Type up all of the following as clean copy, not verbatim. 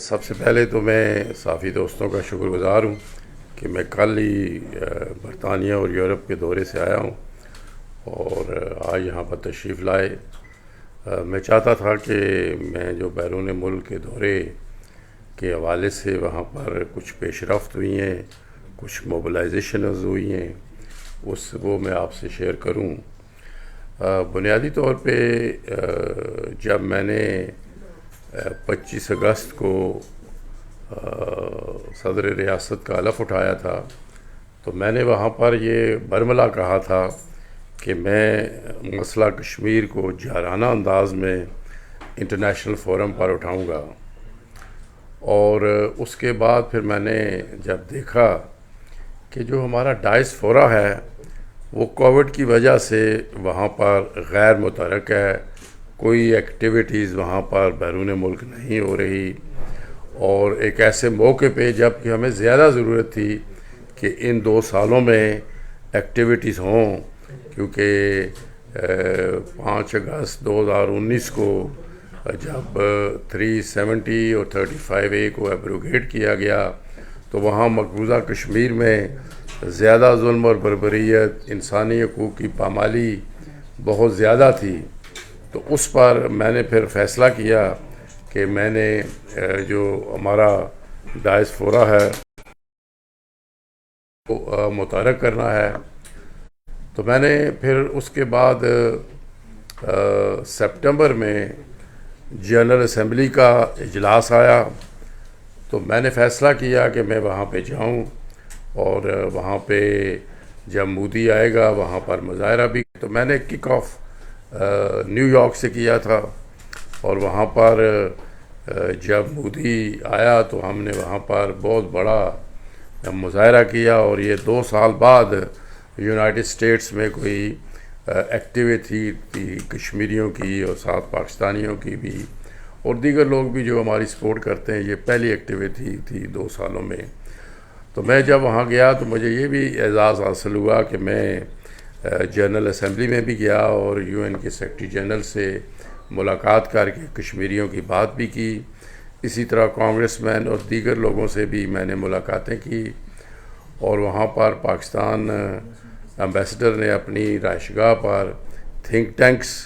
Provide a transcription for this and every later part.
سب سے پہلے تو میں صحافی دوستوں کا شکر گزار ہوں کہ میں کل ہی برطانیہ اور یورپ کے دورے سے آیا ہوں اور آج یہاں پر تشریف لائے. میں چاہتا تھا کہ میں جو بیرون ملک کے دورے کے حوالے سے وہاں پر کچھ پیش رفت ہوئی ہیں، کچھ موبلائزیشنز ہوئی ہیں، وہ میں آپ سے شیئر کروں. بنیادی طور پہ جب میں نے 25 اگست کو صدر ریاست کا حلف اٹھایا تھا تو میں نے وہاں پر یہ برملا کہا تھا کہ میں مسئلہ کشمیر کو جارحانہ انداز میں انٹرنیشنل فورم پر اٹھاؤں گا. اور اس کے بعد پھر میں نے جب دیکھا کہ جو ہمارا ڈائسپورا ہے وہ کووڈ کی وجہ سے وہاں پر غیر متحرک ہے، کوئی ایکٹیویٹیز وہاں پر بیرون ملک نہیں ہو رہی، اور ایک ایسے موقع پہ جب کہ ہمیں زیادہ ضرورت تھی کہ ان 2 سالوں میں ایکٹیویٹیز ہوں، کیونکہ 5 اگست 2019 کو جب 370 اور 35A کو ایبروگیٹ کیا گیا تو وہاں مقبوضہ کشمیر میں زیادہ ظلم اور بربریت، انسانی حقوق کی پامالی بہت زیادہ تھی. تو اس پر میں نے پھر فیصلہ کیا کہ میں نے جو ہمارا ڈائسپورا ہے وہ متحرک کرنا ہے. تو میں نے پھر اس کے بعد سپٹمبر میں جنرل اسمبلی کا اجلاس آیا تو میں نے فیصلہ کیا کہ میں وہاں پہ جاؤں، اور وہاں پہ جب مودی آئے گا وہاں پر مظاہرہ بھی. تو میں نے کک آف نیو یارک سے کیا تھا، اور وہاں پر جب مودی آیا تو ہم نے وہاں پر بہت بڑا مظاہرہ کیا. اور یہ 2 سال بعد یونائٹڈ اسٹیٹس میں کوئی ایکٹیویٹی تھی کشمیریوں کی اور ساتھ پاکستانیوں کی بھی اور دیگر لوگ بھی جو ہماری سپورٹ کرتے ہیں، یہ پہلی ایکٹیویٹی تھی 2 سالوں میں. تو میں جب وہاں گیا تو مجھے یہ بھی اعزاز حاصل ہوا کہ میں جنرل اسمبلی میں بھی گیا اور UN کے سیکرٹری جنرل سے ملاقات کر کے کشمیریوں کی بات بھی کی. اسی طرح کانگریس مین اور دیگر لوگوں سے بھی میں نے ملاقاتیں کی، اور وہاں پر پاکستان ایمبیسڈر نے اپنی رہائش گاہ پر تھنک ٹینکس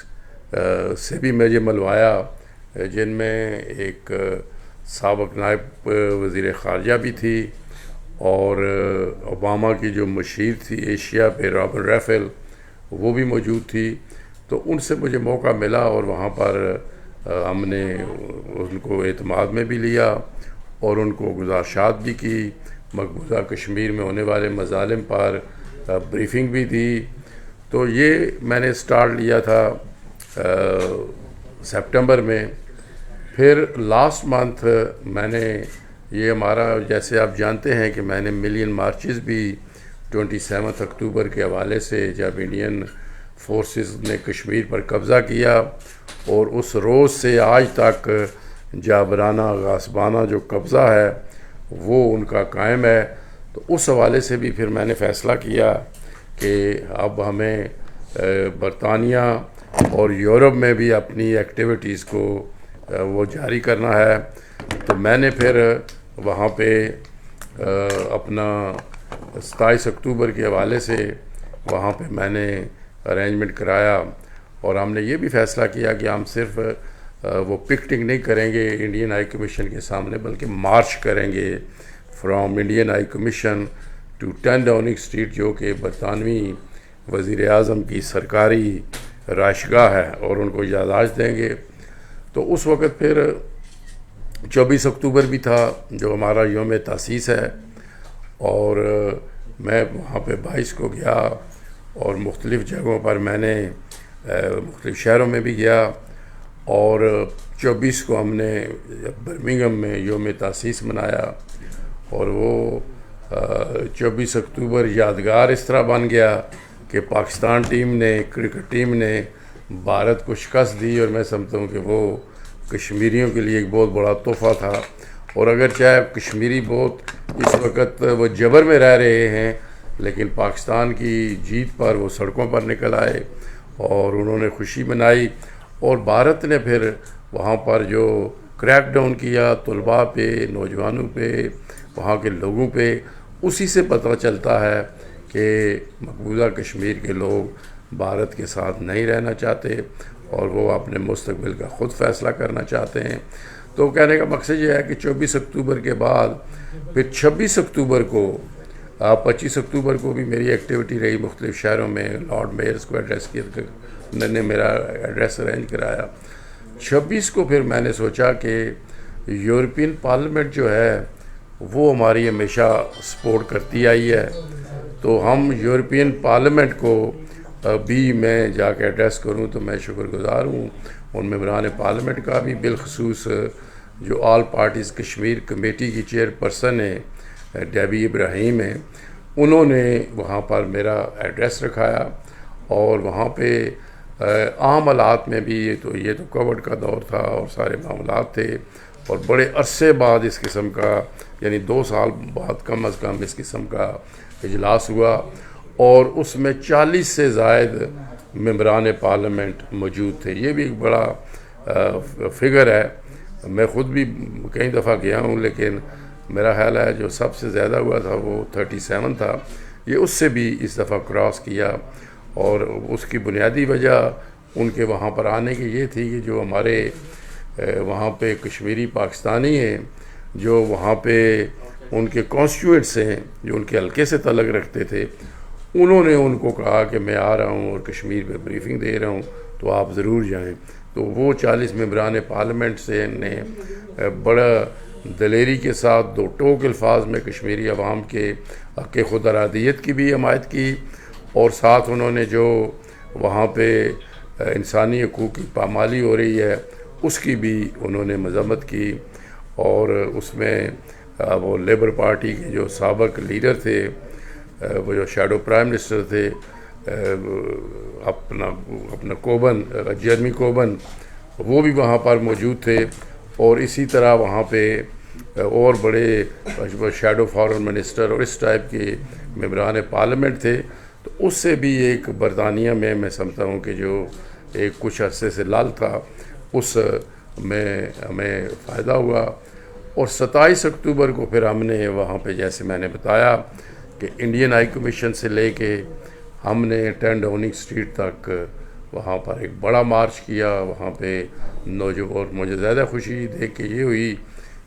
سے بھی مجھے ملوایا، جن میں ایک سابق نائب وزیر خارجہ بھی تھی، اور اوباما کی جو مشیر تھی ایشیا پہ رابن ریفل وہ بھی موجود تھی. تو ان سے مجھے موقع ملا اور وہاں پر ہم نے ان کو اعتماد میں بھی لیا اور ان کو گزارشات بھی کی، مقبوضہ کشمیر میں ہونے والے مظالم پر بریفنگ بھی دی. تو یہ میں نے سٹارٹ لیا تھا سپٹمبر میں. پھر لاسٹ منتھ میں نے یہ ہمارا، جیسے آپ جانتے ہیں کہ میں نے ملین مارچز بھی 27 اکتوبر کے حوالے سے جب انڈین فورسز نے کشمیر پر قبضہ کیا اور اس روز سے آج تک جابرانہ غاصبانہ جو قبضہ ہے وہ ان کا قائم ہے. تو اس حوالے سے بھی پھر میں نے فیصلہ کیا کہ اب ہمیں برطانیہ اور یورپ میں بھی اپنی ایکٹیویٹیز کو وہ جاری کرنا ہے. تو میں نے پھر وہاں پہ اپنا 27 اکتوبر کے حوالے سے وہاں پہ میں نے ارینجمنٹ کرایا، اور ہم نے یہ بھی فیصلہ کیا کہ ہم صرف وہ پکٹنگ نہیں کریں گے انڈین ہائی کمیشن کے سامنے، بلکہ مارچ کریں گے from Indian high commission to 10 Downing Street, جو کہ برطانوی وزیر اعظم کی سرکاری رہائش گاہ ہے، اور ان کو یادداشت دیں گے. تو اس وقت پھر 24 اکتوبر بھی تھا جو ہمارا یوم تاسیس ہے، اور میں وہاں پہ 22 کو گیا اور مختلف جگہوں پر میں نے مختلف شہروں میں بھی گیا، اور 24 کو ہم نے برمنگھم میں یوم تاسیس منایا. اور وہ 24 اکتوبر یادگار اس طرح بن گیا کہ پاکستان ٹیم نے، کرکٹ ٹیم نے بھارت کو شکست دی، اور میں سمجھتا ہوں کہ وہ کشمیریوں کے لیے ایک بہت بڑا تحفہ تھا. اور اگرچہ کشمیری بہت اس وقت وہ جبر میں رہ رہے ہیں، لیکن پاکستان کی جیت پر وہ سڑکوں پر نکل آئے اور انہوں نے خوشی منائی. اور بھارت نے پھر وہاں پر جو کریک ڈاؤن کیا طلباء پہ، نوجوانوں پہ، وہاں کے لوگوں پہ، اسی سے پتہ چلتا ہے کہ مقبوضہ کشمیر کے لوگ بھارت کے ساتھ نہیں رہنا چاہتے اور وہ اپنے مستقبل کا خود فیصلہ کرنا چاہتے ہیں۔ تو کہنے کا مقصد یہ ہے کہ 24 اکتوبر کے بعد پھر 26 اکتوبر کو 25 اکتوبر کو بھی میری ایکٹیویٹی رہی مختلف شہروں میں، لارڈ میئرز کو ایڈریس کیا، میں نے میرا ایڈریس ارینج کرایا۔ 26 کو پھر میں نے سوچا کہ یورپین پارلیمنٹ جو ہے وہ ہماری ہمیشہ سپورٹ کرتی آئی ہے، تو ہم یورپین پارلیمنٹ کو بھی میں جا کے ایڈریس کروں تو میں شکر گزار ہوں ان ممبران پارلیمنٹ کا بھی، بالخصوص جو آل پارٹیز کشمیر کمیٹی کی چیئر پرسن ہے ڈیبی ابراہیم ہیں، انہوں نے وہاں پر میرا ایڈریس رکھایا اور وہاں پہ عام حالات میں بھی یہ تو کووڈ کا دور تھا اور سارے معاملات تھے اور بڑے عرصے بعد اس قسم کا، یعنی 2 سال بعد کم از کم اس قسم کا اجلاس ہوا اور اس میں 40 سے زائد ممبران پارلیمنٹ موجود تھے۔ یہ بھی ایک بڑا فگر ہے، میں خود بھی کئی دفعہ گیا ہوں لیکن میرا خیال ہے جو سب سے زیادہ ہوا تھا وہ 37 تھا، یہ اس سے بھی اس دفعہ کراس کیا اور اس کی بنیادی وجہ ان کے وہاں پر آنے کی یہ تھی کہ جو ہمارے وہاں پہ کشمیری پاکستانی ہیں جو وہاں پہ ان کے کانسٹیٹوئنٹس ہیں جو ان کے حلقے سے تعلق رکھتے تھے، انہوں نے ان کو کہا کہ میں آ رہا ہوں اور کشمیر پہ بریفنگ دے رہا ہوں تو آپ ضرور جائیں۔ تو وہ 40 ممبران پارلیمنٹ سے نے بڑا دلیری کے ساتھ 2 ٹوک الفاظ میں کشمیری عوام کے حق خود ارادیت کی بھی حمایت کی اور ساتھ انہوں نے جو وہاں پہ انسانی حقوق کی پامالی ہو رہی ہے اس کی بھی انہوں نے مذمت کی اور اس میں وہ لیبر پارٹی کے جو سابق لیڈر تھے، وہ جو شیڈو پرائم منسٹر تھے اپنا کوبن، جیرمی کوبن، وہ بھی وہاں پر موجود تھے اور اسی طرح وہاں پہ اور بڑے شیڈو فارن منسٹر اور اس ٹائپ کے ممبران پارلیمنٹ تھے۔ تو اس سے بھی ایک برطانیہ میں سمجھتا ہوں کہ جو ایک کچھ عرصے سے لال تھا اس میں ہمیں فائدہ ہوا اور 27 اکتوبر کو پھر ہم نے وہاں پہ جیسے میں نے بتایا کہ انڈین ہائی کمیشن سے لے کے ہم نے 10 ڈاؤننگ اسٹریٹ تک وہاں پر ایک بڑا مارچ کیا۔ وہاں پہ اور مجھے زیادہ خوشی دیکھ کے یہ ہوئی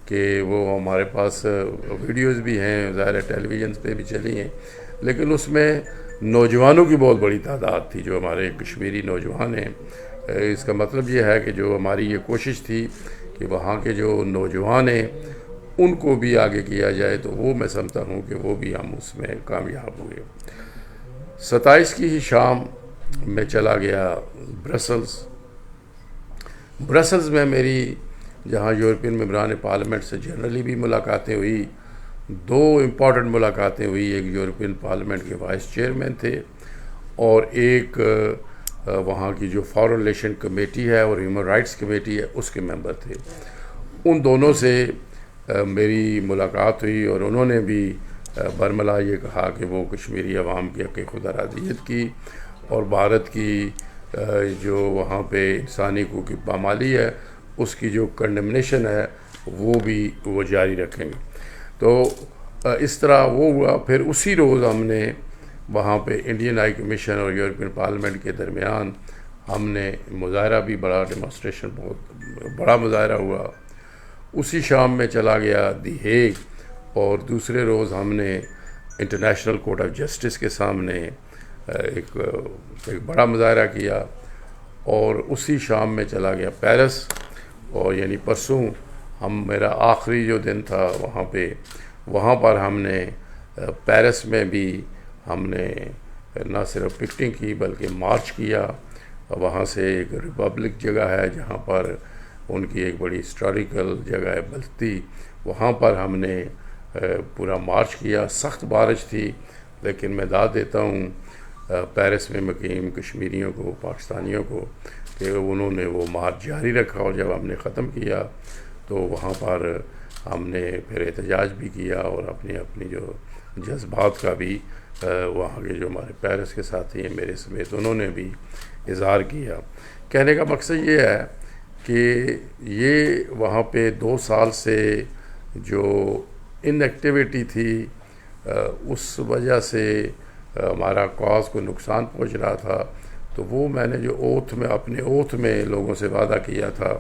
کہ وہ ہمارے پاس ویڈیوز بھی ہیں، ظاہر ٹیلی ویژنس پہ بھی چلی ہیں، لیکن اس میں نوجوانوں کی بہت بڑی تعداد تھی جو ہمارے کشمیری نوجوان ہیں۔ اس کا مطلب یہ ہے کہ جو ہماری یہ کوشش تھی کہ وہاں کے جو نوجوان ہیں ان کو بھی آگے کیا جائے، تو وہ میں سمجھتا ہوں کہ وہ بھی ہم اس میں کامیاب ہوئے۔ 27 کی ہی شام میں چلا گیا برسلز میں میری، جہاں یورپین ممبران پارلیمنٹ سے جنرلی بھی ملاقاتیں ہوئی، 2 امپورٹنٹ ملاقاتیں ہوئی، ایک یورپین پارلیمنٹ کے وائس چیئرمین تھے اور ایک وہاں کی جو فارن ریلیشن کمیٹی ہے اور ہیومن رائٹس کمیٹی ہے اس کے ممبر تھے۔ ان دونوں سے میری ملاقات ہوئی اور انہوں نے بھی برملا یہ کہا کہ وہ کشمیری عوام کی حق خود ارادیت کی اور بھارت کی جو وہاں پہ انسانی حقوق کی پامالی ہے اس کی جو کنڈمنیشن ہے وہ بھی وہ جاری رکھیں گے۔ تو اس طرح وہ ہوا۔ پھر اسی روز ہم نے وہاں پہ انڈین ہائی کمیشن اور یورپین پارلیمنٹ کے درمیان ہم نے مظاہرہ بھی، بڑا ڈیمانسٹریشن، بہت بڑا مظاہرہ ہوا۔ اسی شام میں چلا گیا دی ہیگ اور دوسرے روز ہم نے انٹرنیشنل کورٹ آف جسٹس کے سامنے ایک بڑا مظاہرہ کیا اور اسی شام میں چلا گیا پیرس اور یعنی پرسوں میرا آخری جو دن تھا وہاں پر ہم نے پیرس میں بھی ہم نے نہ صرف پکٹنگ کی بلکہ مارچ کیا۔ وہاں سے ایک ریپبلک جگہ ہے جہاں پر ان کی ایک بڑی ہسٹوریکل جگہ ہے بلتی، وہاں پر ہم نے پورا مارچ کیا۔ سخت بارش تھی لیکن میں داد دیتا ہوں پیرس میں مقیم کشمیریوں کو، پاکستانیوں کو کہ انہوں نے وہ مارچ جاری رکھا اور جب ہم نے ختم کیا تو وہاں پر ہم نے پھر احتجاج بھی کیا اور اپنی جو جذبات کا بھی وہاں کے جو ہمارے پیرس کے ساتھی ہیں میرے سمیت انہوں نے بھی اظہار کیا۔ کہنے کا مقصد یہ ہے کہ یہ وہاں پہ 2 سال سے جو ان ایکٹیویٹی تھی اس وجہ سے ہمارا کاز کو نقصان پہنچ رہا تھا، تو وہ میں نے جو اپنے اوتھ میں لوگوں سے وعدہ کیا تھا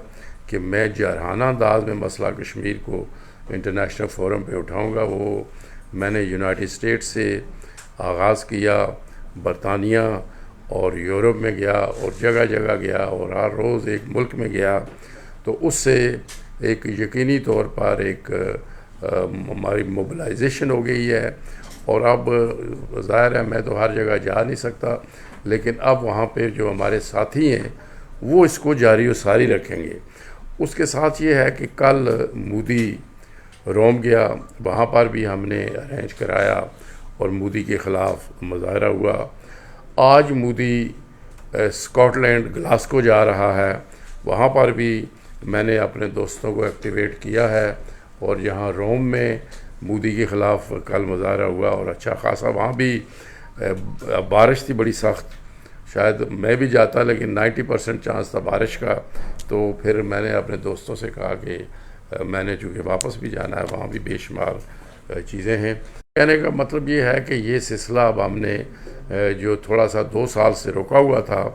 کہ میں جارحانہ انداز میں مسئلہ کشمیر کو انٹرنیشنل فورم پہ اٹھاؤں گا، وہ میں نے یونائٹڈ اسٹیٹ سے آغاز کیا، برطانیہ اور یورپ میں گیا اور جگہ جگہ گیا اور ہر روز ایک ملک میں گیا، تو اس سے ایک یقینی طور پر ایک ہماری موبلائزیشن ہو گئی ہے۔ اور اب ظاہر ہے میں تو ہر جگہ جا نہیں سکتا، لیکن اب وہاں پہ جو ہمارے ساتھی ہیں وہ اس کو جاری و ساری رکھیں گے۔ اس کے ساتھ یہ ہے کہ کل مودی روم گیا، وہاں پر بھی ہم نے ارینج کرایا اور مودی کے خلاف مظاہرہ ہوا۔ آج مودی اسکاٹ لینڈ گلاسکو جا رہا ہے، وہاں پر بھی میں نے اپنے دوستوں کو ایکٹیویٹ کیا ہے، اور یہاں روم میں مودی کے خلاف کل مظاہرہ ہوا اور اچھا خاصا وہاں بھی بارش تھی بڑی سخت، شاید میں بھی جاتا لیکن 90% چانس تھا بارش کا، تو پھر میں نے اپنے دوستوں سے کہا کہ میں نے چونکہ واپس بھی جانا ہے، وہاں بھی بے شمار چیزیں ہیں۔ کہنے کا مطلب یہ ہے کہ یہ سلسلہ اب ہم نے جو تھوڑا سا 2 سال سے رکا ہوا تھا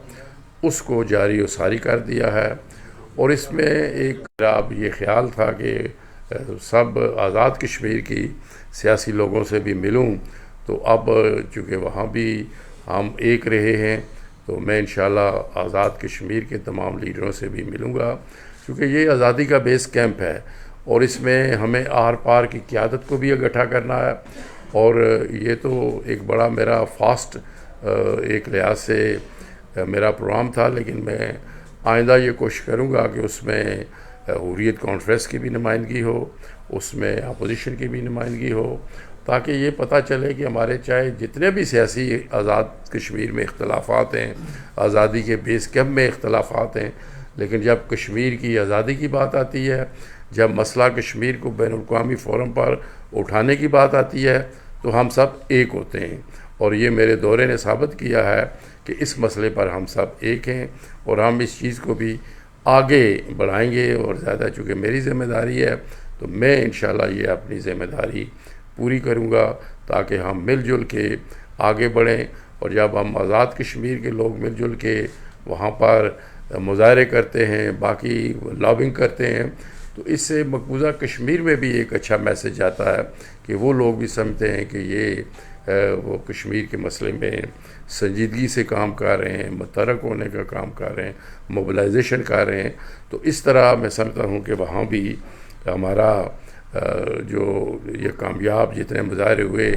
اس کو جاری و ساری کر دیا ہے، اور اس میں ایک میرا اب یہ خیال تھا کہ سب آزاد کشمیر کی سیاسی لوگوں سے بھی ملوں، تو اب چونکہ وہاں بھی ہم ایک رہے ہیں تو میں انشاءاللہ آزاد کشمیر کے تمام لیڈروں سے بھی ملوں گا، کیونکہ یہ آزادی کا بیس کیمپ ہے اور اس میں ہمیں آر پار کی قیادت کو بھی اکٹھا کرنا ہے، اور یہ تو ایک بڑا میرا فاسٹ ایک لحاظ سے میرا پروگرام تھا، لیکن میں آئندہ یہ کوشش کروں گا کہ اس میں حریت کانفرنس کی بھی نمائندگی ہو، اس میں اپوزیشن کی بھی نمائندگی ہو، تاکہ یہ پتہ چلے کہ ہمارے چاہے جتنے بھی سیاسی آزاد کشمیر میں اختلافات ہیں، آزادی کے بیس کیمپ میں اختلافات ہیں، لیکن جب کشمیر کی آزادی کی بات آتی ہے، جب مسئلہ کشمیر کو بین الاقوامی فورم پر اٹھانے کی بات آتی ہے تو ہم سب ایک ہوتے ہیں، اور یہ میرے دورے نے ثابت کیا ہے کہ اس مسئلے پر ہم سب ایک ہیں، اور ہم اس چیز کو بھی آگے بڑھائیں گے، اور زیادہ چونکہ میری ذمہ داری ہے تو میں انشاءاللہ یہ اپنی ذمہ داری پوری کروں گا تاکہ ہم مل جل کے آگے بڑھیں، اور جب ہم آزاد کشمیر کے لوگ مل جل کے وہاں پر مظاہرے کرتے ہیں، باقی لابنگ کرتے ہیں، تو اس سے مقبوضہ کشمیر میں بھی ایک اچھا میسج آتا ہے کہ وہ لوگ بھی سمجھتے ہیں کہ یہ وہ کشمیر کے مسئلے میں سنجیدگی سے کام کر رہے ہیں، متحرک ہونے کا کام کر رہے ہیں، موبلائزیشن کر رہے ہیں، تو اس طرح میں سمجھتا ہوں کہ وہاں بھی ہمارا جو یہ کامیاب جتنے مظاہرے ہوئے،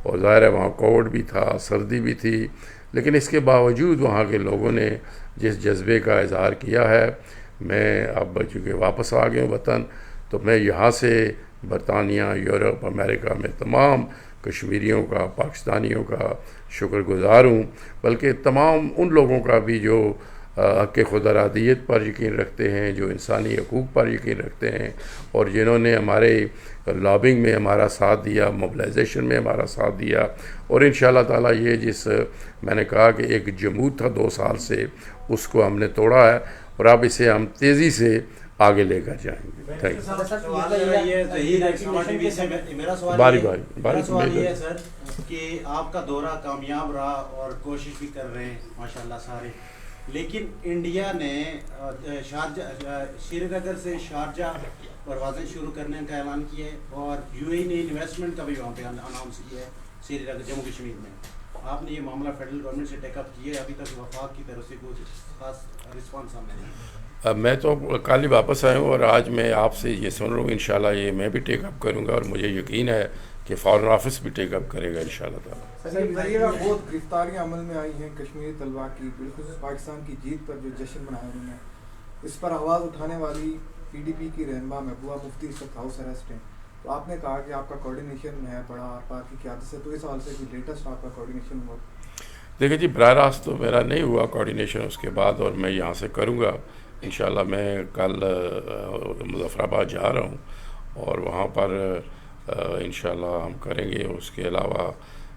اور ظاہر ہے وہاں کووڈ بھی تھا، سردی بھی تھی، لیکن اس کے باوجود وہاں کے لوگوں نے جس جذبے کا اظہار کیا ہے، میں اب چونکہ واپس آ گیا ہوں وطن، تو میں یہاں سے برطانیہ، یورپ، امریکہ میں تمام کشمیریوں کا، پاکستانیوں کا شکر گزار ہوں، بلکہ تمام ان لوگوں کا بھی جو حق خود ارادیت پر یقین رکھتے ہیں، جو انسانی حقوق پر یقین رکھتے ہیں، اور جنہوں نے ہمارے لابنگ میں ہمارا ساتھ دیا، موبلائزیشن میں ہمارا ساتھ دیا، اور انشاءاللہ تعالیٰ یہ جس میں نے کہا کہ ایک جمود تھا 2 سال سے، اس کو ہم نے توڑا ہے، اور اب اسے ہم تیزی سے آگے لے کر جائیں گے۔ تھینک میرا سوال یہ ہے سر کہ آپ کا دورہ کامیاب رہا اور کوشش بھی کر رہے ہیں ماشاءاللہ سارے، لیکن انڈیا نے سری نگر سے شارجہ پروازیں شروع کرنے کا اعلان کیا ہے، اور یو اے نے انویسٹمنٹ کا بھی وہاں پہ اناؤنس کیا ہے سری نگر جموں کشمیر میں۔ آپ نے یہ معاملہ فیڈرل گورنمنٹ سے ٹیک اپ کیا ہے؟ ابھی تک وفاق کی طرف سے کوئی خاص رسپانس سامنے نہیں؟ میں تو کل ہی واپس آیا ہوں، اور آج میں آپ سے یہ سن رہا ہوں، انشاءاللہ یہ میں بھی ٹیک اپ کروں گا، اور مجھے یقین ہے کہ فارن آفس بھی ٹیک اپ کرے گا انشاءاللہ تعالیٰ۔ بہت گرفتاریاں عمل میں آئی ہیں کشمیری طلباء کی، بالخصوص پاکستان کی جیت پر جو جشن منایا انہوں نے، اس پر آواز اٹھانے والی پی ڈی پی کی رہنما محبوبہ مفتی اس وقت ہاؤس اریسٹ ہیں، تو آپ نے کہا کہ آپ کا کوارڈینیشن ہے بڑا آر پار کی قیادت سے، تو اس حال سے کوئی لیٹسٹ آپ کا کوارڈینیشن ہوا؟ دیکھیں جی، براہ راست تو میرا نہیں ہوا کوارڈینیشن اس کے بعد، اور میں یہاں سے کروں گا انشاءاللہ۔ میں کل مظفر آباد جا رہا ہوں اور وہاں پر انشاءاللہ ہم کریں گے۔ اس کے علاوہ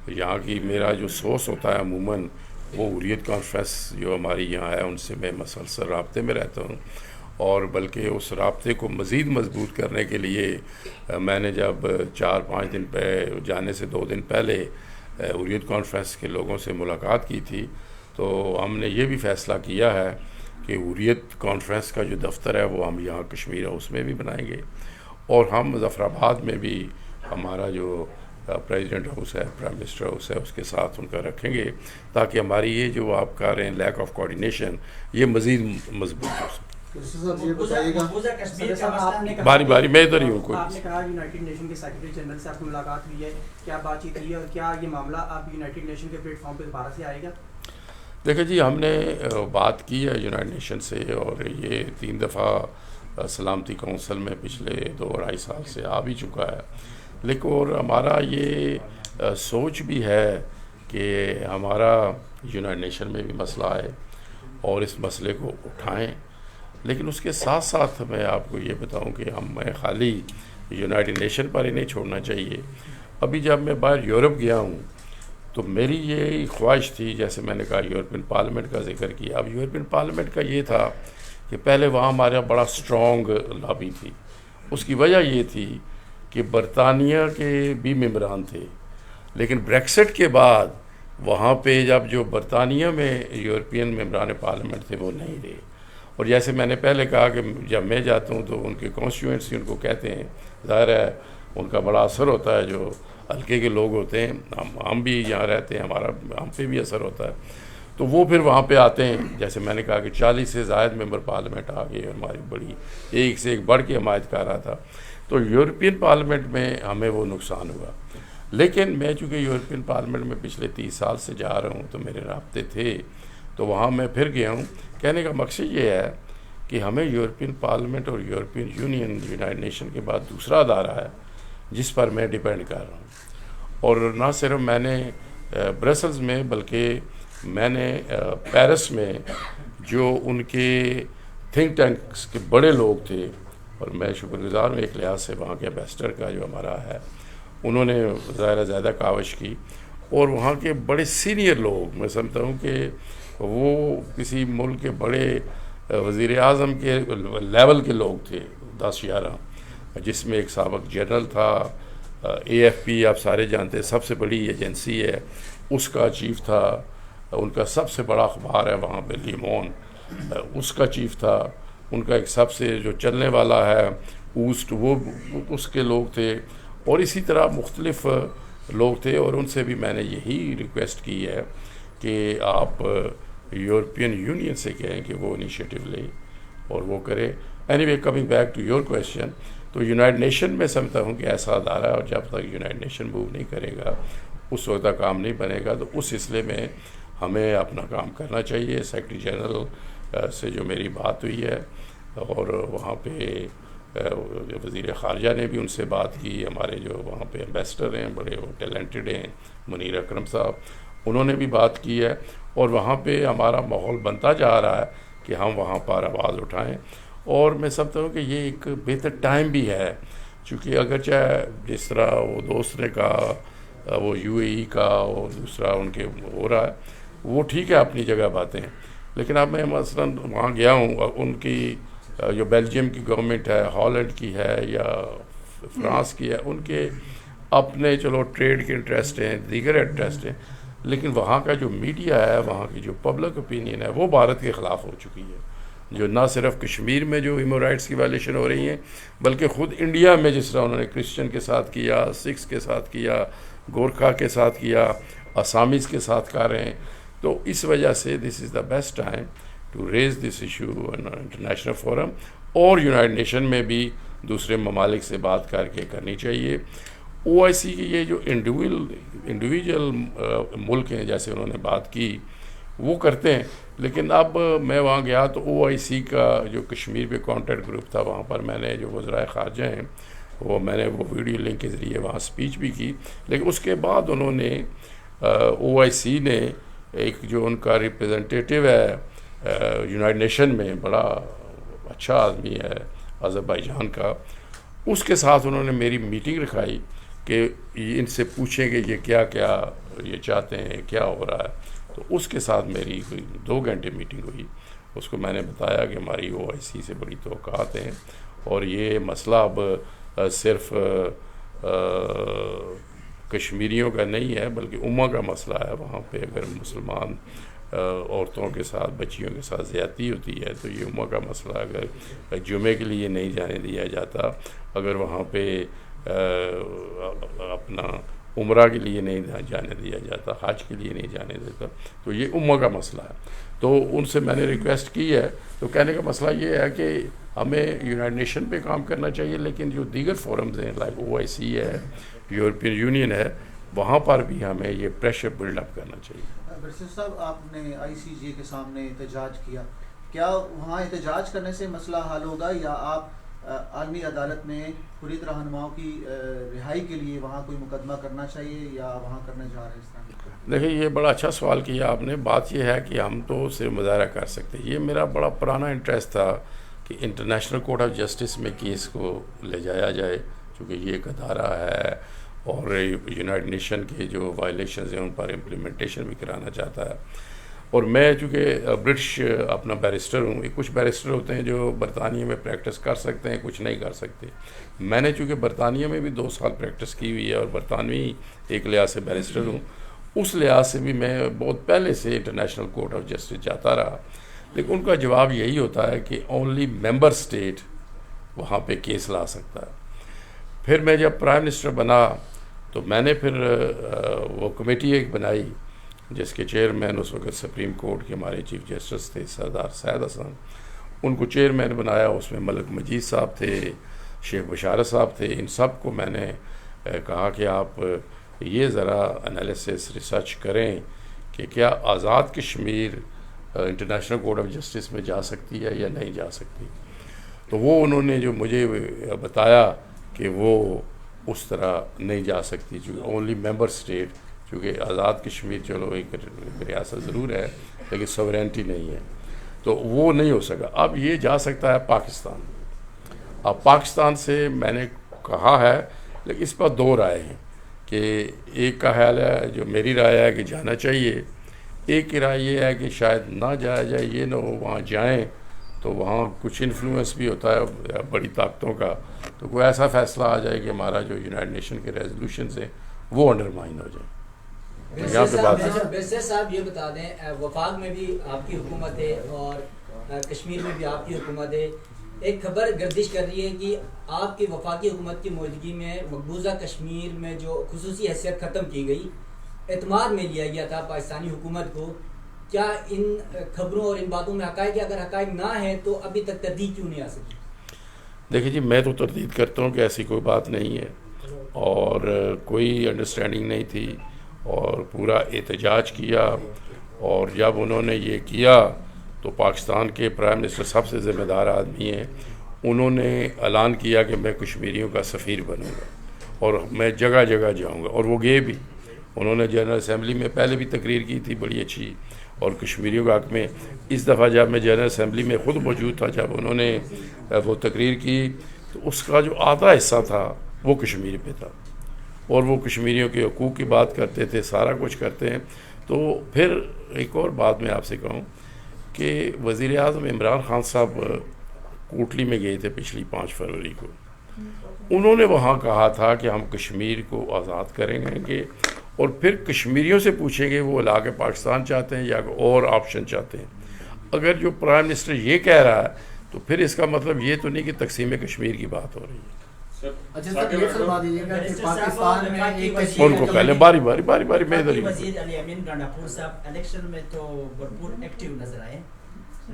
یہاں کی میرا جو سورس ہوتا ہے عموماً وہ حریت کانفرنس جو ہماری یہاں ہے، ان سے میں مسلسل رابطے میں رہتا ہوں، اور بلکہ اس رابطے کو مزید مضبوط کرنے کے لیے میں نے جب 4-5 دن جانے سے 2 دن پہلے حریت کانفرنس کے لوگوں سے ملاقات کی تھی، تو ہم نے یہ بھی فیصلہ کیا ہے کہ حریت کانفرنس کا جو دفتر ہے وہ ہم یہاں کشمیر ہاؤس میں بھی بنائیں گے، اور ہم مظفر آباد میں بھی ہمارا جو پریزیڈنٹ ہاؤس ہے، پرائم منسٹر ہاؤس ہے، اس کے ساتھ ان کا رکھیں گے، تاکہ ہماری یہ جو آپ کہہ رہے ہیں لیک آف کوآرڈینیشن یہ مزید مضبوط ہو سکے۔ باری باری میں ادھر ہی ہوں۔ کوئی آپ نے کہا یونائٹڈ نیشن کے سیکرٹری جنرل سے آپ کی ملاقات ہوئی ہے، کیا بات چیت ہوئی ہے، اور کیا یہ معاملہ اب یونائٹڈ نیشن کے پلیٹ فارم پہ دوبارہ سے آئے گا؟ دیکھیں جی، ہم نے بات کی ہے یونائٹڈ نیشن سے، اور یہ 3 دفعہ سلامتی کونسل میں پچھلے 2-2.5 سال سے آ بھی چکا ہے، لیکن اور ہمارا یہ سوچ بھی ہے کہ ہمارا یونائٹڈ نیشن میں بھی مسئلہ ہے اور اس مسئلے کو اٹھائیں، لیکن اس کے ساتھ ساتھ میں آپ کو یہ بتاؤں کہ میں خالی یونائٹڈ نیشن پر ہی نہیں چھوڑنا چاہیے۔ ابھی جب میں باہر یورپ گیا ہوں تو میری یہ خواہش تھی، جیسے میں نے کہا یورپین پارلیمنٹ کا ذکر کیا، اب یورپین پارلیمنٹ کا یہ تھا کہ پہلے وہاں ہمارا بڑا سٹرونگ لابی تھی، اس کی وجہ یہ تھی کہ برطانیہ کے بھی ممبران تھے، لیکن بریکسٹ کے بعد وہاں پہ جب جو برطانیہ میں یورپین ممبران پارلیمنٹ تھے وہ نہیں رہے، اور جیسے میں نے پہلے کہا کہ جب میں جاتا ہوں تو ان کے کانسٹیٹوئنسی ان کو کہتے ہیں، ظاہر ہے ان کا بڑا اثر ہوتا ہے، جو حلقے کے لوگ ہوتے ہیں، ہم بھی یہاں رہتے ہیں، ہم پہ بھی اثر ہوتا ہے، تو وہ پھر وہاں پہ آتے ہیں۔ جیسے میں نے کہا کہ 40 سے زائد ممبر پارلیمنٹ آ گئے، ہماری بڑی ایک سے ایک بڑھ کے حمایت کر رہا تھا، تو یورپین پارلیمنٹ میں ہمیں وہ نقصان ہوا، لیکن میں چونکہ یورپین پارلیمنٹ میں پچھلے 30 سال سے جا رہا ہوں تو میرے رابطے تھے، تو وہاں میں پھر گیا ہوں۔ کہنے کا مقصد یہ ہے کہ ہمیں یورپین پارلیمنٹ اور یورپین یونین یونائٹڈ نیشن کے بعد دوسرا ادارہ ہے جس پر میں ڈیپینڈ کر رہا ہوں، اور نہ صرف میں نے برسلز میں بلکہ میں نے پیرس میں جو ان کے تھنک ٹینکس کے بڑے لوگ تھے، اور میں شکر گزار ہوں ایک لحاظ سے وہاں کے ایمبیسڈر کا جو ہمارا ہے، انہوں نے ظاہر زیادہ کاوش کی، اور وہاں کے بڑے سینئر لوگ، میں سمجھتا ہوں کہ وہ کسی ملک کے بڑے وزیر اعظم کے لیول کے لوگ تھے، 10-11، جس میں ایک سابق جنرل تھا، AFP آپ سارے جانتے ہیں، سب سے بڑی ایجنسی ہے، اس کا چیف تھا، ان کا سب سے بڑا اخبار ہے وہاں پہ لیمون، اس کا چیف تھا، ان کا ایک سب سے جو چلنے والا ہے اوسٹ، وہ اس کے لوگ تھے، اور اسی طرح مختلف لوگ تھے، اور ان سے بھی میں نے یہی ریکویسٹ کی ہے کہ آپ یورپین یونین سے کہیں کہ وہ انیشیٹو لے اور وہ کرے۔ Anyway, coming back to your question, تو یونائٹڈ نیشن میں سمجھتا ہوں کہ ایسا ادارہ ہے، اور جب تک یونائٹڈ نیشن موو نہیں کرے گا اس وقت تک کام نہیں بنے گا، تو اس سلسلے میں ہمیں اپنا کام کرنا چاہیے۔ سیکرٹری جنرل سے جو میری بات ہوئی ہے، اور وہاں پہ وزیر خارجہ نے بھی ان سے بات کی، ہمارے جو وہاں پہ ایمبیسڈر ہیں بڑے وہ ٹیلنٹڈ ہیں، منیر اکرم صاحب، انہوں نے بھی بات کی ہے، اور وہاں پہ ہمارا ماحول بنتا جا رہا ہے کہ ہم وہاں پر آواز اٹھائیں، اور میں سمجھتا ہوں کہ یہ ایک بہتر ٹائم بھی ہے، چونکہ اگرچہ جس طرح وہ دوست نے کہا وہ UAE کا اور دوسرا ان کے ہو رہا ہے، وہ ٹھیک ہے اپنی جگہ باتیں، لیکن اب میں مثلاً وہاں گیا ہوں، ان کی جو بیلجیم کی گورنمنٹ ہے، ہالینڈ کی ہے یا فرانس کی ہے، ان کے اپنے چلو ٹریڈ کے انٹرسٹ ہیں، دیگر انٹرسٹ ہیں، لیکن وہاں کا جو میڈیا ہے، وہاں کی جو پبلک اوپینین ہے، وہ بھارت کے خلاف ہو چکی ہے، جو نہ صرف کشمیر میں جو ہیومن رائٹس کی وائلیشن ہو رہی ہیں، بلکہ خود انڈیا میں جس طرح انہوں نے کرسچن کے ساتھ کیا، سکھس کے ساتھ کیا، گورکھا کے ساتھ کیا، آسامیز کے ساتھ کر رہے ہیں، تو اس وجہ سے this is the best time to raise this issue in international forum, اور یونائٹڈ نیشن میں بھی دوسرے ممالک سے بات کر کے کرنی چاہیے۔ OIC کے یہ جو انڈیویجول ملک ہیں، جیسے انہوں نے بات کی، وہ کرتے ہیں، لیکن اب میں وہاں گیا تو OIC کا جو کشمیر پہ کانٹیکٹ گروپ تھا، وہاں پر میں نے جو وزرائے خارجہ ہیں میں نے وہ ویڈیو لنک کے ذریعے وہاں سپیچ بھی کی، لیکن اس کے بعد انہوں نے OIC نے ایک جو ان کا ریپریزنٹیٹیو ہے یونائٹڈ نیشن میں، بڑا اچھا آدمی ہے آذربائیجان کا، اس کے ساتھ انہوں نے میری میٹنگ رکھائی کہ ان سے پوچھیں کہ یہ کیا یہ چاہتے ہیں، کیا ہو رہا ہے، تو اس کے ساتھ میری کوئی 2 گھنٹے میٹنگ ہوئی، اس کو میں نے بتایا کہ ہماری OIC سے بڑی توقعات ہیں اور یہ مسئلہ اب صرف کشمیریوں کا نہیں ہے بلکہ امہ کا مسئلہ ہے. وہاں پہ اگر مسلمان عورتوں کے ساتھ بچیوں کے ساتھ زیادتی ہوتی ہے تو یہ امہ کا مسئلہ. اگر جمعے کے لیے نہیں جانے دیا جاتا, اگر وہاں پہ اپنا عمرہ کے لیے نہیں جانے دیا جاتا, حج کے لیے نہیں جانے دیتا, تو یہ امہ کا مسئلہ ہے. تو ان سے میں نے ریکویسٹ کی ہے. تو کہنے کا مسئلہ یہ ہے کہ ہمیں یونائٹڈ نیشن پہ کام کرنا چاہیے, لیکن جو دیگر فورمز ہیں لائک OIC ہے, یورپین یونین ہے, وہاں پر بھی ہمیں یہ پریشر بلڈ اپ کرنا چاہیے. برسر صاحب, آپ نے ICJ کے سامنے احتجاج کیا, کیا وہاں احتجاج کرنے سے مسئلہ حل ہوگا یا آپ عالمی عدالت میں حریت رہنماؤں کی رہائی کے لیے وہاں کوئی مقدمہ کرنا چاہیے یا وہاں کرنے جا رہے ہیں اس طرح؟ دیکھیں, یہ بڑا اچھا سوال کیا آپ نے. بات یہ ہے کہ ہم تو صرف مظاہرہ کر سکتے. یہ میرا بڑا پرانا انٹرسٹ تھا کہ انٹرنیشنل کورٹ آف جسٹس میں کیس کو لے جایا جائے, چونکہ یہ ایک ادارہ ہے اور یونائٹڈ نیشن کے جو وائلیشنز ہیں ان پر امپلیمنٹیشن بھی کرانا چاہتا ہے. اور میں چونکہ برٹش اپنا بیرسٹر ہوں, کچھ بیرسٹر ہوتے ہیں جو برطانیہ میں پریکٹس کر سکتے ہیں, کچھ نہیں کر سکتے. میں نے چونکہ برطانیہ میں بھی 2 سال پریکٹس کی ہوئی ہے اور برطانوی ایک لحاظ سے بیرسٹر ہوں, اس لحاظ سے بھی میں بہت پہلے سے انٹرنیشنل کورٹ آف جسٹس جاتا رہا. لیکن ان کا جواب یہی ہوتا ہے کہ اونلی ممبر اسٹیٹ وہاں پہ کیس لا سکتا ہے. پھر میں جب پرائم منسٹر بنا تو میں نے پھر وہ کمیٹی ایک بنائی جس کے چیئرمین اس وقت سپریم کورٹ کے ہمارے چیف جسٹس تھے سردار سید حسن, ان کو چیئرمین بنایا. اس میں ملک مجید صاحب تھے, شیخ بشارت صاحب تھے. ان سب کو میں نے کہا کہ آپ یہ ذرا انالیسس ریسرچ کریں کہ کیا Azad Kashmir international court of justice میں جا سکتی ہے یا نہیں جا سکتی. تو وہ انہوں نے جو مجھے بتایا کہ وہ اس طرح نہیں جا سکتی, چونکہ اونلی ممبر اسٹیٹ, چونکہ آزاد کشمیر چلو ایک ریاست ضرور ہے لیکن سوورینٹی نہیں ہے, تو وہ نہیں ہو سکا. اب یہ جا سکتا ہے پاکستان. اب پاکستان سے میں نے کہا ہے, لیکن اس پر 2 رائے ہیں کہ ایک کا خیال ہے, جو میری رائے ہے کہ جانا چاہیے, ایک کی رائے یہ ہے کہ شاید نہ جایا جائے. یہ نہ ہو وہاں جائیں تو وہاں کچھ انفلوئنس بھی ہوتا ہے بڑی طاقتوں کا, تو کوئی ایسا فیصلہ آ جائے کہ ہمارا جو یونائٹڈ نیشن کے ریزولوشنز ہیں وہ انڈرمائن ہو جائیں. برسر صاحب یہ بتا دیں, وفاق میں بھی آپ کی حکومت ہے اور کشمیر میں بھی آپ کی حکومت ہے. ایک خبر گردش کر رہی ہے کہ آپ کی وفاقی حکومت کی موجودگی میں مقبوضہ کشمیر میں جو خصوصی حیثیت ختم کی گئی, اعتماد میں لیا گیا تھا پاکستانی حکومت کو. کیا ان خبروں اور ان باتوں میں حقائق, اگر حقائق نہ ہیں تو ابھی تک تردید کیوں نہیں آ سکی؟ دیکھیں جی, میں تو تردید کرتا ہوں کہ ایسی کوئی بات نہیں ہے اور کوئی انڈرسٹینڈنگ نہیں تھی اور پورا احتجاج کیا. اور جب انہوں نے یہ کیا تو پاکستان کے پرائم منسٹر سب سے ذمہ دار آدمی ہیں, انہوں نے اعلان کیا کہ میں کشمیریوں کا سفیر بنوں گا اور میں جگہ جگہ جاؤں گا, اور وہ گئے بھی. انہوں نے جنرل اسمبلی میں پہلے بھی تقریر کی تھی بڑی اچھی, اور کشمیریوں کے حق میں. اس دفعہ جب میں جنرل اسمبلی میں خود موجود تھا جب انہوں نے وہ تقریر کی, تو اس کا جو آدھا حصہ تھا وہ کشمیر پہ تھا اور وہ کشمیریوں کے حقوق کی بات کرتے تھے, سارا کچھ کرتے ہیں. تو پھر ایک اور بات میں آپ سے کہوں کہ وزیر اعظم عمران خان صاحب کوٹلی میں گئے تھے پچھلی 5 فروری کو. انہوں نے وہاں کہا تھا کہ ہم کشمیر کو آزاد کریں گے اور پھر کشمیریوں سے پوچھیں گے وہ علاقہ پاکستان چاہتے ہیں یا اور آپشن چاہتے ہیں. اگر جو پرائم منسٹر یہ کہہ رہا ہے تو پھر اس کا مطلب یہ تو نہیں کہ تقسیم کشمیر کی بات ہو رہی ہے. ان کو پہلے باری میں ادھر ہی. وزیر علی امین گنڈاپور صاحب الیکشن میں تو بھرپور ایکٹیو نظر آئے,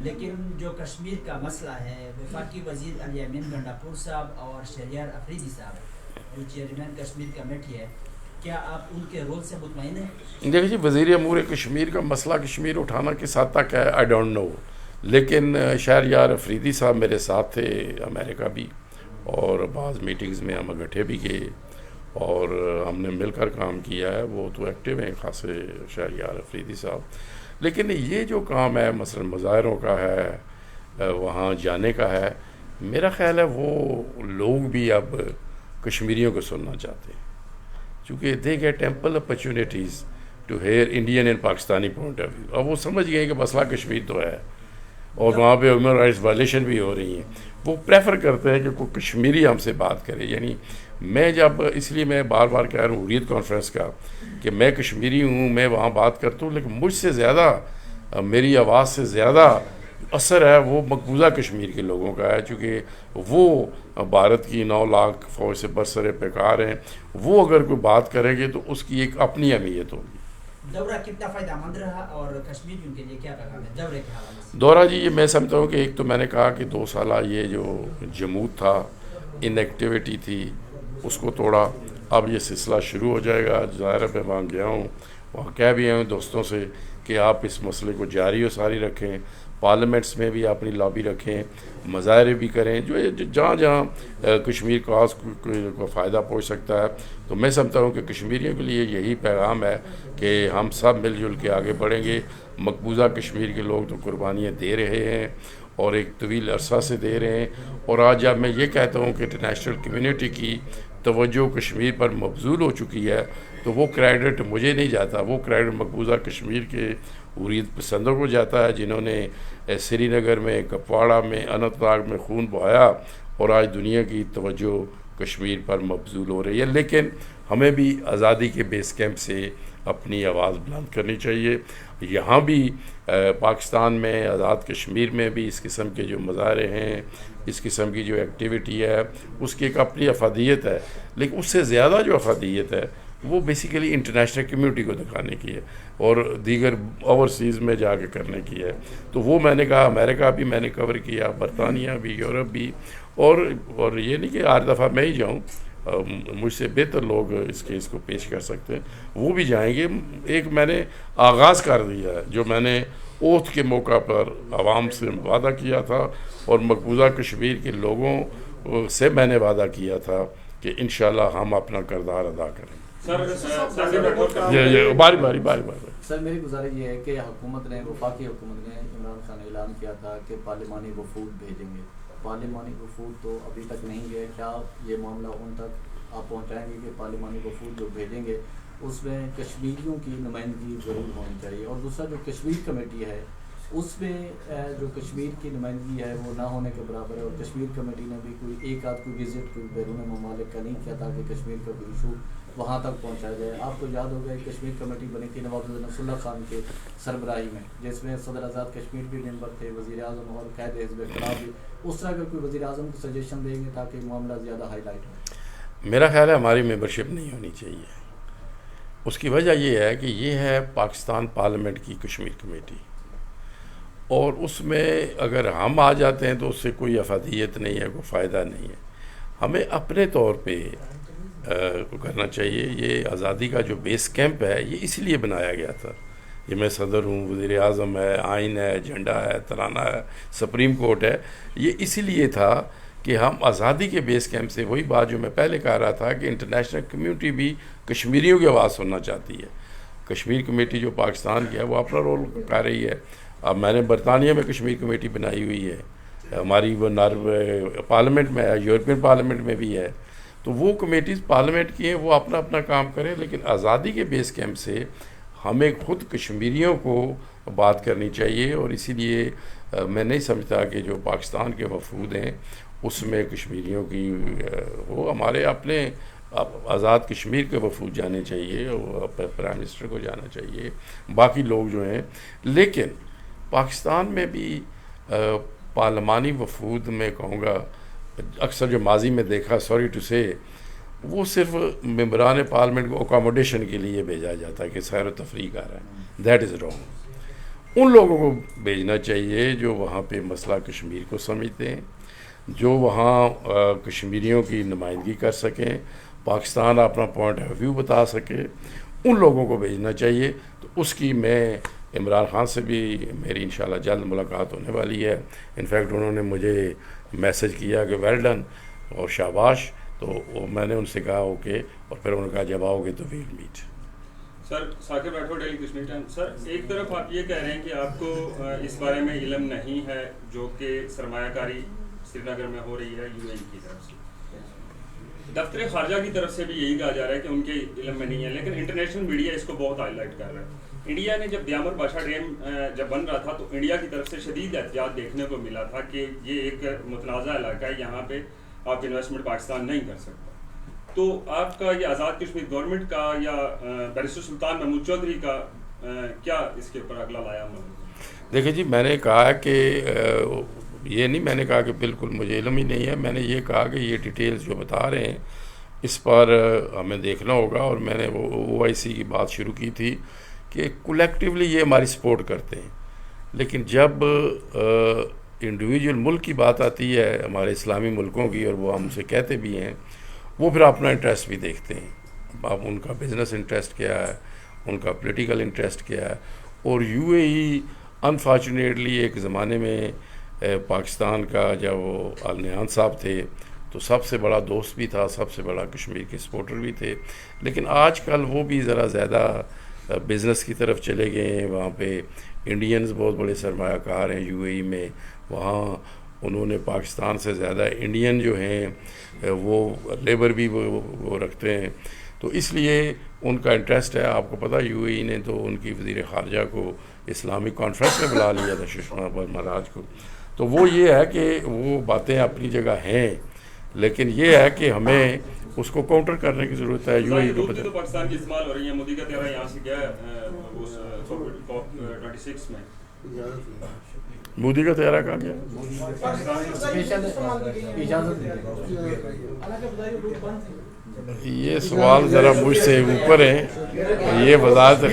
لیکن جو کشمیر کا مسئلہ ہے, وفاقی وزیر علی امین گنڈاپور صاحب اور شہریار افریدی صاحب جو چیئرمین کشمیر کمیٹی ہے, کیا آپ ان کے رول سے مطمئن ہیں؟ دیکھیے جی, وزیر امور کشمیر کا مسئلہ کشمیر اٹھانا کس حد تک ہے آئی ڈونٹ نو, لیکن شہریار افریدی صاحب میرے ساتھ تھے امریکہ بھی, اور بعض میٹنگز میں ہم اکٹھے بھی گئے اور ہم نے مل کر کام کیا ہے. وہ تو ایکٹیو ہیں خاصے شہریار افریدی صاحب. لیکن یہ جو کام ہے مثلا مظاہروں کا ہے, وہاں جانے کا ہے, میرا خیال ہے وہ لوگ بھی اب کشمیریوں کو سننا چاہتے ہیں, چونکہ they get ample opportunities to hear Indian and Pakistani point of view. اب وہ سمجھ گئے کہ مسئلہ کشمیر تو ہے اور وہاں پہ ہیومن رائٹس وائلیشن بھی ہو رہی ہیں. وہ پریفر کرتے ہیں کہ کوئی کشمیری ہم سے بات کرے. یعنی میں جب اس لیے میں بار بار کہہ رہا ہوں حریت کانفرنس کا کہ میں کشمیری ہوں, میں وہاں بات کرتا ہوں, لیکن مجھ سے زیادہ میری آواز سے زیادہ اثر ہے وہ مقبوضہ کشمیر کے لوگوں کا ہے, چونکہ وہ بھارت کی 9 لاکھ فوج سے برسر پیکار ہیں. وہ اگر کوئی بات کریں گے تو اس کی ایک اپنی اہمیت ہوگی. دورہ کتنا فائدہ مند رہا اور کشمیریوں کے لیے کیا پیغام ہے دورے کے حوالے سے؟ دورہ جی یہ میں سمجھتا ہوں کہ ایک تو میں نے کہا کہ 2 سالہ یہ جو جمود تھا, ان ایکٹیویٹی تھی, اس کو توڑا. اب یہ سلسلہ شروع ہو جائے گا. ظاہر ہے میں وہاں گیا ہوں, وہاں کہہ بھی ہوں دوستوں سے کہ آپ اس مسئلے کو جاری و ساری رکھیں, پارلیمنٹس میں بھی اپنی لابی رکھیں, مظاہرے بھی کریں, جو جہاں جہاں کشمیر کاز کو فائدہ پہنچ سکتا ہے. تو میں سمجھتا ہوں کہ کشمیریوں کے لیے یہی پیغام ہے کہ ہم سب مل جل کے آگے بڑھیں گے. مقبوضہ کشمیر کے لوگ تو قربانیاں دے رہے ہیں اور ایک طویل عرصہ سے دے رہے ہیں. اور آج جب میں یہ کہتا ہوں کہ انٹرنیشنل کمیونٹی کی توجہ کشمیر پر مبذول ہو چکی ہے تو وہ کریڈٹ مجھے نہیں جاتا, وہ کریڈٹ مقبوضہ کشمیر کے حریت پسندوں کو جاتا ہے جنہوں نے سری نگر میں, کپواڑہ میں, اننت ناگ میں خون بہایا اور آج دنیا کی توجہ کشمیر پر مبذول ہو رہی ہے. لیکن ہمیں بھی آزادی کے بیس کیمپ سے اپنی آواز بلند کرنی چاہیے. یہاں بھی پاکستان میں آزاد کشمیر میں بھی اس قسم کے جو مظاہرے ہیں, اس قسم کی جو ایکٹیویٹی ہے, اس کی ایک اپنی افادیت ہے. لیکن اس سے زیادہ جو افادیت ہے وہ بیسیکلی انٹرنیشنل کمیونٹی کو دکھانے کی ہے اور دیگر اوورسیز میں جا کے کرنے کی ہے. تو وہ میں نے کہا امریکہ بھی میں نے کور کیا, برطانیہ بھی, یورپ بھی, اور یہ نہیں کہ ہر دفعہ میں ہی جاؤں, مجھ سے بہتر لوگ اس کیس کو پیش کر سکتے ہیں, وہ بھی جائیں گے. ایک میں نے آغاز کر دیا ہے جو میں نے اوتھ کے موقع پر عوام سے وعدہ کیا تھا اور مقبوضہ کشمیر کے لوگوں سے میں نے وعدہ کیا تھا کہ انشاءاللہ ہم اپنا کردار ادا کریں. باری سر میری گزارش یہ ہے کہ حکومت نے, وفاقی حکومت نے, عمران خان نے اعلان کیا تھا کہ پارلیمانی وفود بھیجیں گے. پارلیمانی وفود تو ابھی تک نہیں گئے. کیا یہ معاملہ ان تک آپ پہنچائیں گے کہ پارلیمانی وفود جو بھیجیں گے اس میں کشمیریوں کی نمائندگی ضرور ہونی چاہیے؟ اور دوسرا جو کشمیر کمیٹی ہے اس میں جو کشمیر کی نمائندگی ہے وہ نہ ہونے کے برابر ہے. اور کشمیر کمیٹی نے بھی کوئی ایک آدھ کوئی وزٹ کوئی بیرون ممالک کا نہیں کیا تاکہ کشمیر کا کوئی ایشو وہاں تک پہنچایا جائے. آپ کو یاد ہوگا کشمیر کمیٹی بنی تھی نواب نصر اللہ خان کے سربراہی میں, جس میں صدر آزاد کشمیر بھی ممبر تھے, وزیر اعظم اور قائد حزب اختلاف بھی. اس طرح کا کوئی وزیر اعظم کو سجیشن دیں گے تاکہ معاملہ زیادہ ہائی لائٹ ہو؟ میرا خیال ہے ہماری ممبرشپ نہیں ہونی چاہیے. اس کی وجہ یہ ہے کہ یہ ہے پاکستان پارلیمنٹ کی کشمیر کمیٹی, اور اس میں اگر ہم آ جاتے ہیں تو اس سے کوئی افادیت نہیں ہے, کوئی فائدہ نہیں ہے. ہمیں اپنے طور پہ کرنا چاہیے. یہ آزادی کا جو بیس کیمپ ہے یہ اس لیے بنایا گیا تھا. یہ میں صدر ہوں, وزیر اعظم ہے, آئین ہے, جھنڈا ہے, ترانہ ہے, سپریم کورٹ ہے. یہ اس لیے تھا کہ ہم آزادی کے بیس کیمپ سے, وہی بات جو میں پہلے کہہ رہا تھا کہ انٹرنیشنل کمیونٹی بھی کشمیریوں کی آواز سننا چاہتی ہے. کشمیر کمیٹی جو پاکستان کی ہے وہ اپنا رول کر رہی ہے. اب میں نے برطانیہ میں کشمیر کمیٹی بنائی ہوئی ہے, ہماری وہ پارلیمنٹ میں ہے, یورپین پارلیمنٹ میں بھی ہے. تو وہ کمیٹیز پارلیمنٹ کی ہیں, وہ اپنا اپنا کام کریں. لیکن آزادی کے بیس کیمپ سے ہمیں خود کشمیریوں کو بات کرنی چاہیے. اور اسی لیے میں نہیں سمجھتا کہ جو پاکستان کے وفود ہیں اس میں کشمیریوں کی, وہ ہمارے اپنے آزاد کشمیر کے وفود جانے چاہیے, وہ پرائم منسٹر کو جانا چاہیے, باقی لوگ جو ہیں. لیکن پاکستان میں بھی پارلیمانی وفود میں کہوں گا اکثر جو ماضی میں دیکھا, سوری ٹو سے, وہ صرف ممبران پارلیمنٹ کو اکاموڈیشن کے لیے بھیجا جاتا ہے کہ سیر و تفریح کر رہے ہیں. That is wrong. ان لوگوں کو بھیجنا چاہیے جو وہاں پہ مسئلہ کشمیر کو سمجھتے ہیں, جو وہاں کشمیریوں کی نمائندگی کر سکیں, پاکستان اپنا پوائنٹ آف ویو بتا سکے. ان لوگوں کو بھیجنا چاہیے. تو اس کی میں عمران خان سے بھی میری انشاءاللہ جلد ملاقات ہونے والی ہے. انفیکٹ انہوں نے مجھے میسج کیا کہ ویل ڈن اور شاباش. تو میں نے ان سے کہا اوکے, اور پھر انہوں نے کہا جب آؤ گے تو ویل میٹ. سر ثاقب راٹھوڑ ڈیلی کشمیر ٹائم. سر ایک طرف آپ یہ کہہ رہے ہیں کہ آپ کو اس بارے میں علم نہیں ہے جو کہ سرمایہ کاری سری نگر میں ہو رہی ہے یو اے ای کی طرف سے, دفتر خارجہ کی طرف سے بھی یہی کہا جا رہا ہے کہ ان کے علم میں نہیں ہے, لیکن انٹرنیشنل میڈیا اس کو بہت ہائی لائٹ کر رہا ہے. انڈیا نے جب دیامر بادشاہ ڈیم جب بن رہا تھا تو انڈیا کی طرف سے شدید احتجاج دیکھنے کو ملا تھا کہ یہ ایک متنازع علاقہ ہے، یہاں پہ آپ انویسٹمنٹ پاکستان نہیں کر سکتا. تو آپ کا یہ آزاد کشمیر گورنمنٹ کا یا بیرسٹر سلطان محمود چودھری کا کیا اس کے اوپر اگلا لایا عمل؟ دیکھیں جی، میں نے کہا کہ یہ نہیں میں نے کہا کہ بالکل مجھے علم ہی نہیں ہے، میں نے یہ کہا کہ یہ ڈیٹیلز جو بتا رہے ہیں اس پر ہمیں دیکھنا ہوگا. اور میں نے وہ OIC کی بات شروع کی تھی کہ کولیکٹیولی یہ ہماری سپورٹ کرتے ہیں، لیکن جب انڈیویجول ملک کی بات آتی ہے ہمارے اسلامی ملکوں کی، اور وہ ہم سے کہتے بھی ہیں، وہ پھر اپنا انٹرسٹ بھی دیکھتے ہیں. اب ان کا بزنس انٹرسٹ کیا ہے، ان کا پولیٹیکل انٹرسٹ کیا ہے. اور UAE انفارچونیٹلی ایک زمانے میں پاکستان کا جب وہ آل نہیان صاحب تھے تو سب سے بڑا دوست بھی تھا، سب سے بڑا کشمیر کے سپورٹر بھی تھے، لیکن آج کل وہ بھی ذرا زیادہ بزنس کی طرف چلے گئے ہیں. وہاں پہ انڈینز بہت بڑے سرمایہ کار ہیں UAE میں، وہاں انہوں نے پاکستان سے زیادہ انڈین جو ہیں وہ لیبر بھی وہ رکھتے ہیں. تو اس لیے ان کا انٹرسٹ ہے. آپ کو پتہ UAE نے تو ان کی وزیر خارجہ کو اسلامک کانفرنس میں بلا لیا تھا، سشما مہاراج کو. تو وہ یہ ہے کہ وہ باتیں اپنی جگہ ہیں، لیکن یہ ہے کہ ہمیں اس کو کاؤنٹر کرنے کی ضرورت ہے. UAE کو تو پاکستان کی استعمال ہو رہی ہے. مودی کا طیارہ یہاں سے گیا اس COP26 میں. مودی کا طیارہ کہاں گیا؟ یہ سوال ذرا مجھ سے اوپر ہیں، یہ وضاحت